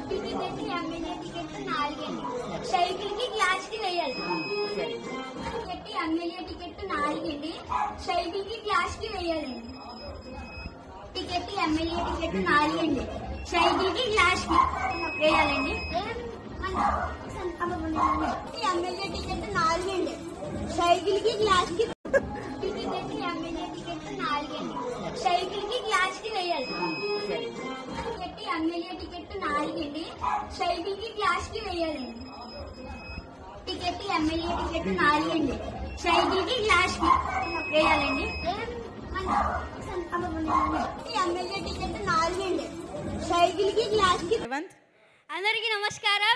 Ticket MLA ticket 4 అండి. Cycle కి glass కి వేయాలి. టికెట్ ఎమ్మెల్యే టికెట్ 4 అండి. సైకిల్ కి గ్లాస్ కి వేయాలండి. టికెట్ ఎమ్మెల్యే టికెట్ 4 అండి. సైకిల్ కి గ్లాస్ కి వేయాలండి. ఎమ్మెల్యే టికెట్ 4 అండి. సైకిల్ కి గ్లాస్ కి టికెట్ ఎమ్మెల్యే టికెట్ 4 అండి. సైకిల్ కి గ్లాస్ కి వేయాలి. టికెట్ ఎమ్మెల్యే టికెట్ 4 అండి. సైకిల్ కి గ్లాస్ కి వేయాలండి. టికెట్ ఎమ్మెల్యే టికెట్ 4 అండి. సైకిల్ కి గ్లాస్ కి వేయాలండి. ఎమ్మెల్యే టికెట్ 4 అండి. సైకిల్ కి గ్లాస్ కి. అందరికీ నమస్కారం.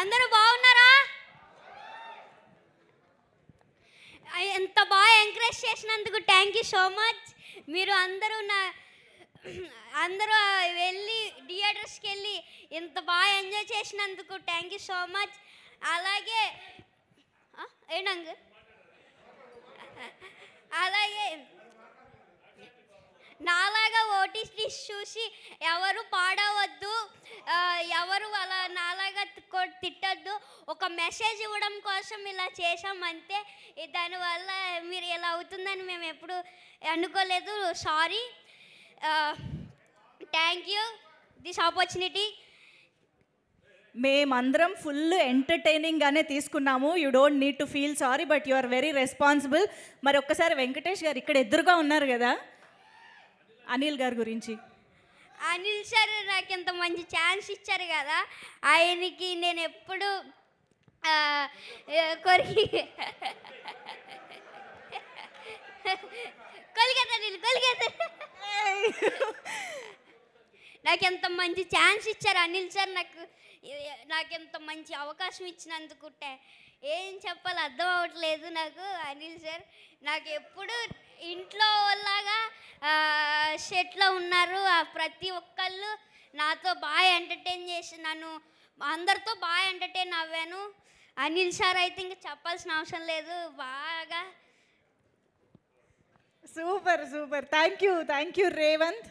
అందరూ బాగున్నారా? ఎంత బాగా ఎంకరేజ్ చేసినందుకు థ్యాంక్ యూ సో మచ్. మీరు అందరూ వెళ్ళి థియేటర్స్కి వెళ్ళి ఎంత బాగా ఎంజాయ్ చేసినందుకు థ్యాంక్ యూ సో మచ్. అలాగే అలాగే నాలాగా ఓటీటీ చూసి ఎవరు పాడవద్దు, ఎవరు అలా నాలాగా తిట్టద్దు. ఒక మెసేజ్ ఇవ్వడం కోసం ఇలా చేసామంతే. దానివల్ల మీరు ఇలా అవుతుందని మేము ఎప్పుడు అనుకోలేదు. Sorry. Thank you this opportunity. మేమందరం ఫుల్ ఎంటర్టైనింగ్గానే తీసుకున్నాము. You don't need to feel sorry, but you are very responsible. మరి ఒక్కసారి వెంకటేష్ గారు ఇక్కడ ఎదురుగా ఉన్నారు కదా, అనిల్ గారి గురించి. అనిల్ సార్ నాకు ఇంత మంచి ఛాన్స్ ఇచ్చారు కదా, ఆయనకి నేను ఎప్పుడు నాకు ఎంత మంచి ఛాన్స్ ఇచ్చారు అనిల్ సార్. నాకెంత మంచి అవకాశం ఇచ్చినందుకు ఏం చెప్పాలి అర్థం అవ్వట్లేదు నాకు. అనిల్ సార్ నాకు ఎప్పుడు ఇంట్లో లాగా సెట్లో ఉన్నారు. ప్రతి ఒక్కళ్ళు నాతో బాగా ఎంటర్టైన్ చేసి నన్ను అందరితో బాగా ఎంటర్టైన్ అవ్వాను. అనిల్ సార్ అయితే ఇంకా చెప్పాల్సిన అవసరం లేదు. బాగా super super. Thank you Revanth.